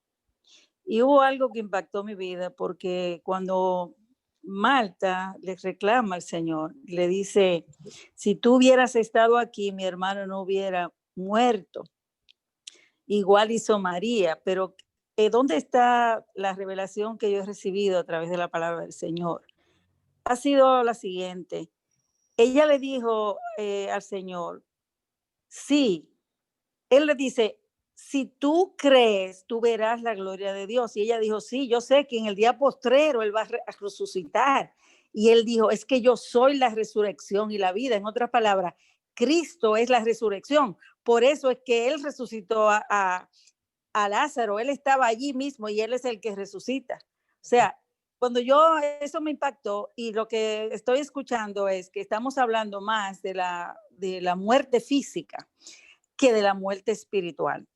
Y hubo algo que impactó mi vida, porque cuando Marta le reclama al Señor, le dice, si tú hubieras estado aquí, mi hermano no hubiera muerto. Igual hizo María, pero ¿dónde está la revelación que yo he recibido a través de la palabra del Señor? Ha sido la siguiente. Ella le dijo al Señor, sí. Él le dice, si tú crees, tú verás la gloria de Dios. Y ella dijo, sí, yo sé que en el día postrero Él va a resucitar. Y Él dijo, es que yo soy la resurrección y la vida. En otras palabras, Cristo es la resurrección. Por eso es que Él resucitó a Lázaro. Él estaba allí mismo y Él es el que resucita. O sea, eso me impactó, y lo que estoy escuchando es que estamos hablando más de la muerte física que de la muerte espiritual.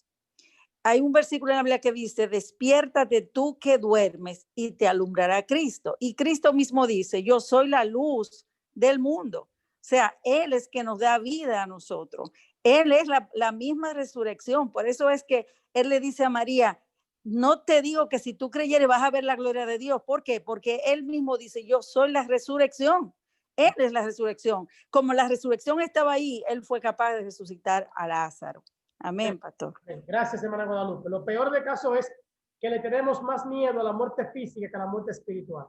Hay un versículo en la Biblia que dice, despiértate tú que duermes y te alumbrará Cristo. Y Cristo mismo dice, yo soy la luz del mundo. O sea, Él es que nos da vida a nosotros. Él es la misma resurrección. Por eso es que Él le dice a María, no te digo que si tú creyeres vas a ver la gloria de Dios. ¿Por qué? Porque Él mismo dice, yo soy la resurrección. Él es la resurrección. Como la resurrección estaba ahí, Él fue capaz de resucitar a Lázaro. Amén, pastor. Gracias, hermana Guadalupe. Lo peor del caso es que le tenemos más miedo a la muerte física que a la muerte espiritual.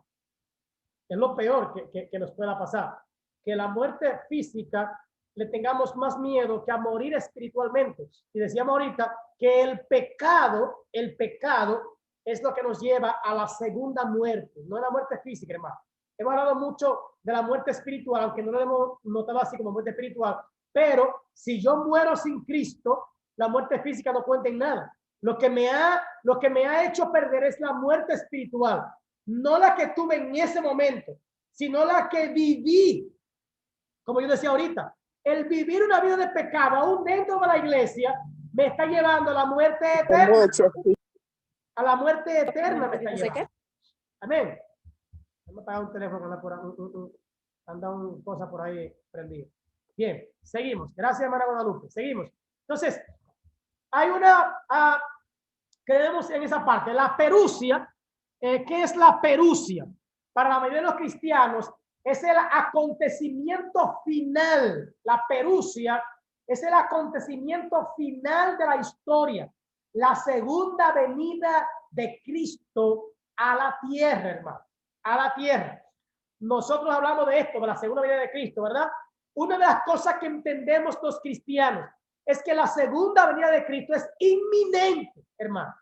Es lo peor que nos pueda pasar. Que la muerte física le tengamos más miedo que a morir espiritualmente. Y decíamos ahorita que el pecado es lo que nos lleva a la segunda muerte, no la muerte física, hermano. Hemos hablado mucho de la muerte espiritual, aunque no lo hemos notado así como muerte espiritual, pero si yo muero sin Cristo, la muerte física no cuenta en nada. Lo que me ha hecho perder es la muerte espiritual, no la que tuve en ese momento, sino la que viví. Como yo decía ahorita, el vivir una vida de pecado aún dentro de la iglesia me está llevando a la muerte eterna. A la muerte eterna me está llevando. Amén. Vamos a pagar un teléfono anda una cosa por ahí prendida. Bien, seguimos. Gracias, hermana Guadalupe. Seguimos. Entonces, hay creemos en esa parte, la perusia. ¿Qué es la perusia? Para la mayoría de los cristianos es el acontecimiento final. La perusia es el acontecimiento final de la historia. La segunda venida de Cristo a la tierra, hermano. A la tierra. Nosotros hablamos de esto, de la segunda venida de Cristo, ¿verdad? Una de las cosas que entendemos los cristianos es que la segunda venida de Cristo es inminente, hermano.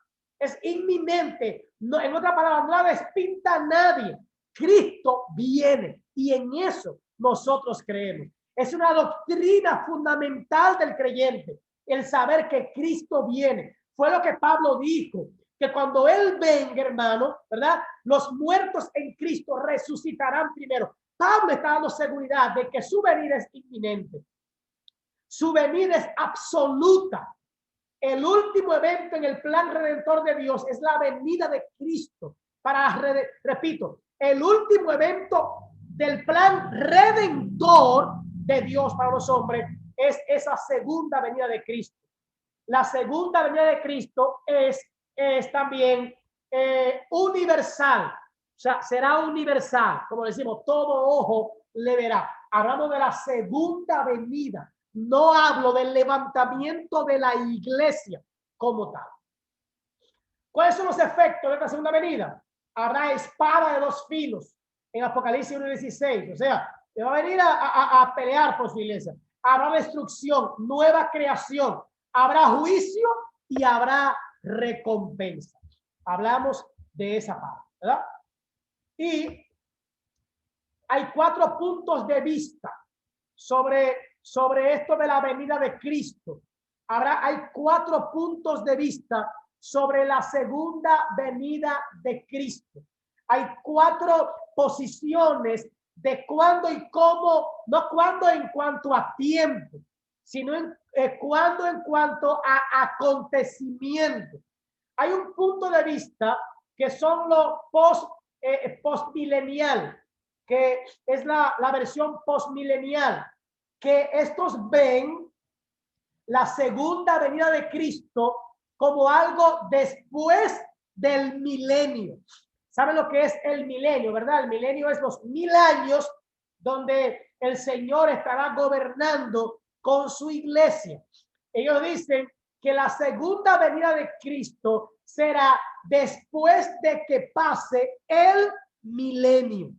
es inminente. No, en otra palabra, no la despinta nadie. Cristo viene y en eso nosotros creemos. Es una doctrina fundamental del creyente, el saber que Cristo viene. Fue lo que Pablo dijo, que cuando Él venga, hermano, ¿verdad? Los muertos en Cristo resucitarán primero. Pablo está dando seguridad de que su venida es inminente. Su venida es absoluta. El último evento en el plan redentor de Dios es la venida de Cristo. Repito, el último evento del plan redentor de Dios para los hombres es esa segunda venida de Cristo. La segunda venida de Cristo es también universal. O sea, será universal. Como decimos, todo ojo le verá. Hablamos de la segunda venida. No hablo del levantamiento de la iglesia como tal. ¿Cuáles son los efectos de esta segunda venida? Habrá espada de dos filos en Apocalipsis 1:16. O sea, le va a venir a pelear por su iglesia. Habrá destrucción, nueva creación. Habrá juicio y habrá recompensa. Hablamos de esa parte, ¿verdad? Y hay 4 puntos de vista sobre esto de la venida de Cristo. Hay 4 puntos de vista sobre la segunda venida de Cristo. Hay 4 posiciones de cuándo y cómo, no cuándo en cuanto a tiempo, sino cuándo en cuanto a acontecimiento. Hay un punto de vista que son los postmilenial, que es la versión postmilenial, que estos ven la segunda venida de Cristo como algo después del milenio. ¿Saben lo que es el milenio, verdad? El milenio es los 1000 años donde el Señor estará gobernando con su iglesia. Ellos dicen que la segunda venida de Cristo será después de que pase el milenio.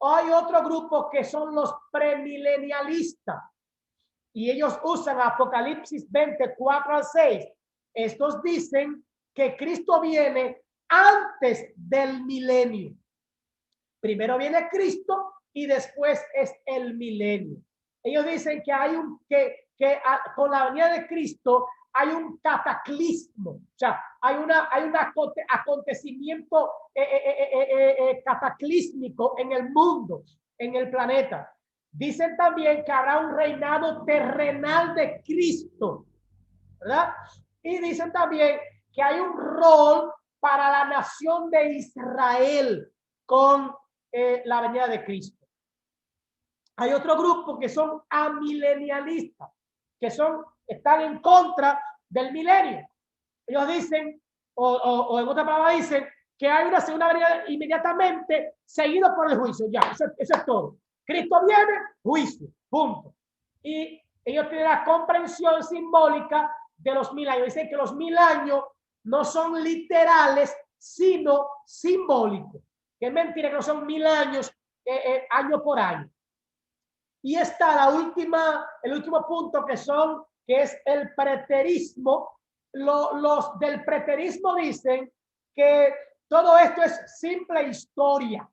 Hay otro grupo que son los premilenialistas y ellos usan Apocalipsis 24:6. Estos dicen que Cristo viene antes del milenio. Primero viene Cristo y después es el milenio. Ellos dicen que hay con la venida de Cristo hay un cataclismo, o sea, hay un acontecimiento cataclísmico en el mundo, en el planeta. Dicen también que habrá un reinado terrenal de Cristo, ¿verdad? Y dicen también que hay un rol para la nación de Israel con la venida de Cristo. Hay otro grupo que son amilenialistas, que están en contra del milenio. Ellos dicen, o en otra palabra dicen, que hay una segunda venida inmediatamente seguido por el juicio. Ya, eso es todo. Cristo viene, juicio, punto. Y ellos tienen la comprensión simbólica de los 1000 años. Dicen que los 1000 años no son literales, sino simbólicos. Que es mentira que no son 1000 años, año por año. Y está el último punto que es el preterismo. Los del preterismo dicen que todo esto es simple historia,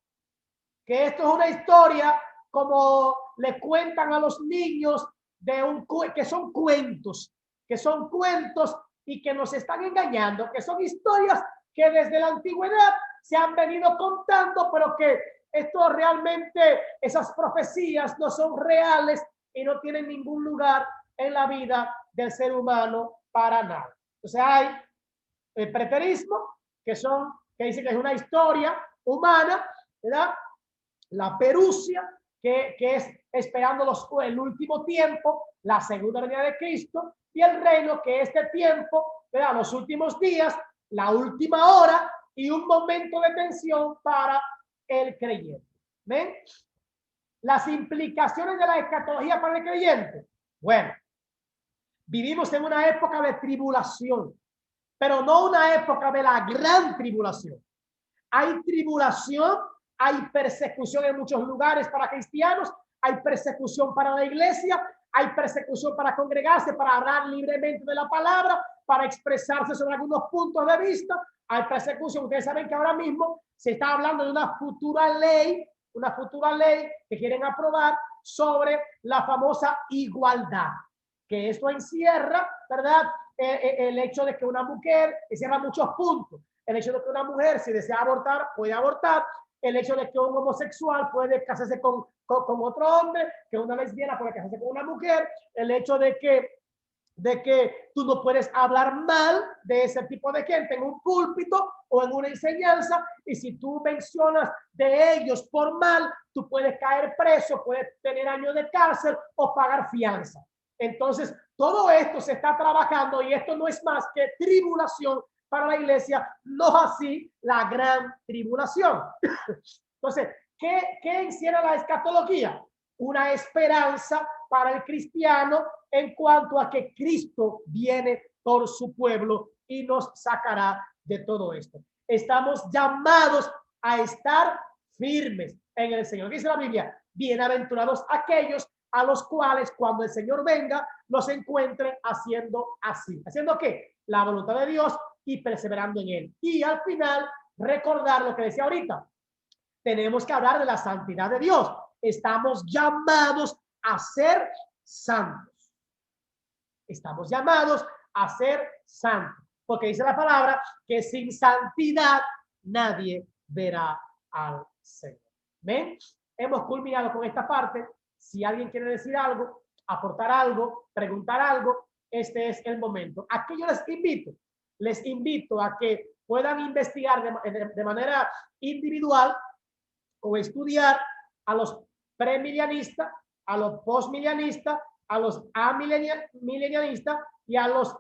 que esto es una historia como le cuentan a los niños que son cuentos y que nos están engañando, que son historias que desde la antigüedad se han venido contando, pero que esto realmente, esas profecías no son reales y no tienen ningún lugar en la vida del ser humano para nada. O sea, hay el preterismo, que dice que es una historia humana, ¿verdad? La perusia, que es esperando el último tiempo, la segunda venida de Cristo, y el reino, que este tiempo, ¿verdad? Los últimos días, la última hora y un momento de tensión para el creyente. ¿Ven? Las implicaciones de la escatología para el creyente. Bueno, vivimos en una época de tribulación, pero no una época de la gran tribulación. Hay tribulación, hay persecución en muchos lugares para cristianos, hay persecución para la iglesia, hay persecución para congregarse, para hablar libremente de la palabra, para expresarse sobre algunos puntos de vista. Hay persecución. Ustedes saben que ahora mismo se está hablando de una futura ley que quieren aprobar sobre la famosa igualdad, que esto encierra, ¿verdad? El hecho de que una mujer, encierra muchos puntos. El hecho de que una mujer, si desea abortar, puede abortar. El hecho de que un homosexual puede casarse con otro hombre, que una lesbiana puede casarse con una mujer. El hecho de que tú no puedes hablar mal de ese tipo de gente en un púlpito o en una enseñanza, y si tú mencionas de ellos por mal, tú puedes caer preso, puedes tener años de cárcel o pagar fianza. Entonces, todo esto se está trabajando y esto no es más que tribulación para la iglesia, no así la gran tribulación. Entonces, ¿qué encierra la escatología? Una esperanza para el cristiano en cuanto a que Cristo viene por su pueblo y nos sacará de todo esto. Estamos llamados a estar firmes en el Señor. ¿Qué dice la Biblia? Bienaventurados aquellos a los cuales cuando el Señor venga los encuentre haciendo así. ¿Haciendo qué? La voluntad de Dios y perseverando en él. Y al final, recordar lo que decía ahorita. Tenemos que hablar de la santidad de Dios. Estamos llamados a ser santos. Estamos llamados a ser santos. Porque dice la palabra que sin santidad nadie verá al Señor. ¿Ven? Hemos culminado con esta parte. Si alguien quiere decir algo, aportar algo, preguntar algo, este es el momento. Aquí yo les invito a que puedan investigar de manera individual o estudiar a los premilenialistas, a los postmilenialistas, a los amilenialistas y a los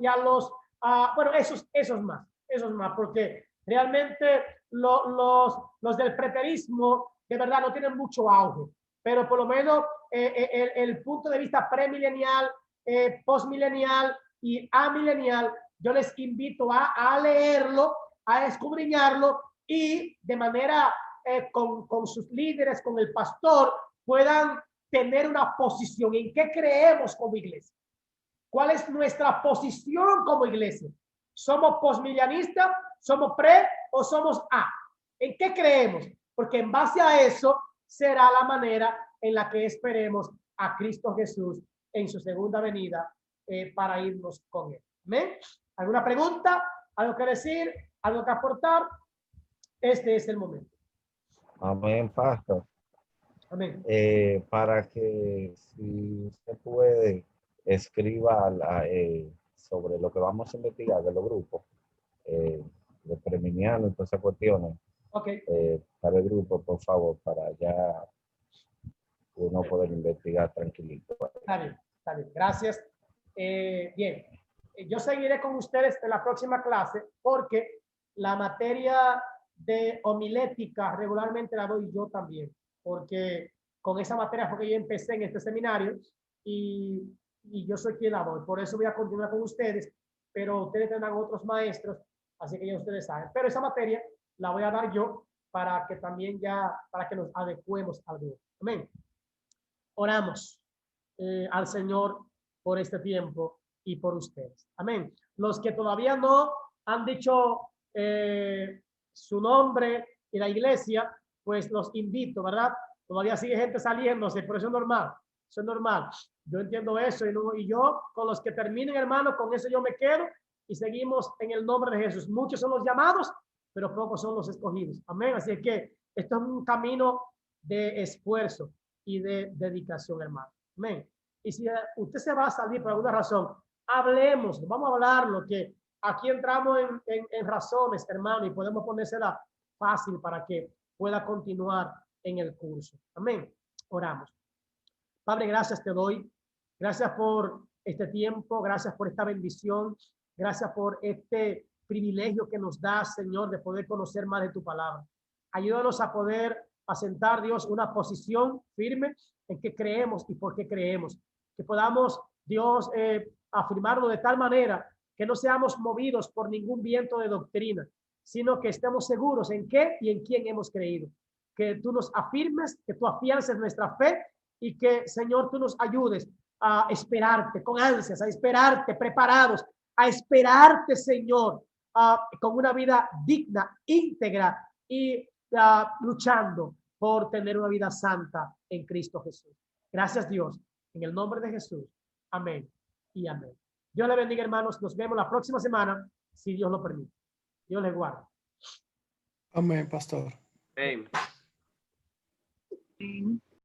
bueno, esos más, porque realmente los del preterismo de verdad no tienen mucho auge, pero por lo menos el punto de vista premilenial, postmilenial y amilenial, yo les invito a leerlo, a escudriñarlo y de manera con sus líderes, con el pastor, puedan tener una posición en qué creemos como iglesia. ¿Cuál es nuestra posición como iglesia? ¿Somos postmilenialistas? ¿Somos pre o somos a? ¿En qué creemos? Porque en base a eso será la manera en la que esperemos a Cristo Jesús en su segunda venida para irnos con él. ¿Amén? ¿Alguna pregunta? ¿Algo que decir? ¿Algo que aportar? Este es el momento. Amén, pastor. Amén. Para que, si usted puede, escriba sobre lo que vamos a investigar de los grupos, de preminiano y todas esas cuestiones, Okay. para el grupo, por favor, para ya uno poder investigar tranquilito. Está bien. Gracias. Bien, yo seguiré con ustedes en la próxima clase porque la materia de homilética regularmente la doy yo también, porque con esa materia fue que yo empecé en este seminario y yo soy quien la doy. Por eso voy a continuar con ustedes, pero ustedes tendrán otros maestros, así que ya ustedes saben. Pero esa materia la voy a dar yo para que también para que nos adecuemos al grupo. Amén. Oramos al Señor por este tiempo y por ustedes. Amén. Los que todavía no han dicho su nombre en la iglesia, pues los invito, ¿verdad? Todavía sigue gente saliéndose, pero eso es normal. Eso es normal. Yo entiendo eso y yo con los que terminen, hermano, con eso yo me quedo y seguimos en el nombre de Jesús. Muchos son los llamados, pero pocos son los escogidos. Amén. Así que esto es un camino de esfuerzo y de dedicación, hermano. Amén. Y si usted se va a salir por alguna razón, hablemos, vamos a hablar lo que aquí entramos en razones, hermano, y podemos ponérsela fácil para que pueda continuar en el curso. Amén. Oramos. Padre, gracias te doy. Gracias por este tiempo. Gracias por esta bendición. Gracias por este privilegio que nos da, Señor, de poder conocer más de tu palabra. Ayúdanos a poder asentar, Dios, una posición firme en qué creemos y por qué creemos. Que podamos, Dios, afirmarlo de tal manera que no seamos movidos por ningún viento de doctrina, sino que estemos seguros en qué y en quién hemos creído. Que tú nos afirmes, que tú afiances nuestra fe y que, Señor, tú nos ayudes a esperarte con ansias, a esperarte preparados a esperarte, Señor, con una vida digna, íntegra y luchando por tener una vida santa en Cristo Jesús. Gracias, Dios, en el nombre de Jesús. Amén y amén. Dios le bendiga, hermanos. Nos vemos la próxima semana, si Dios lo permite. Dios les guarde. Amén, pastor. Amén. Amén.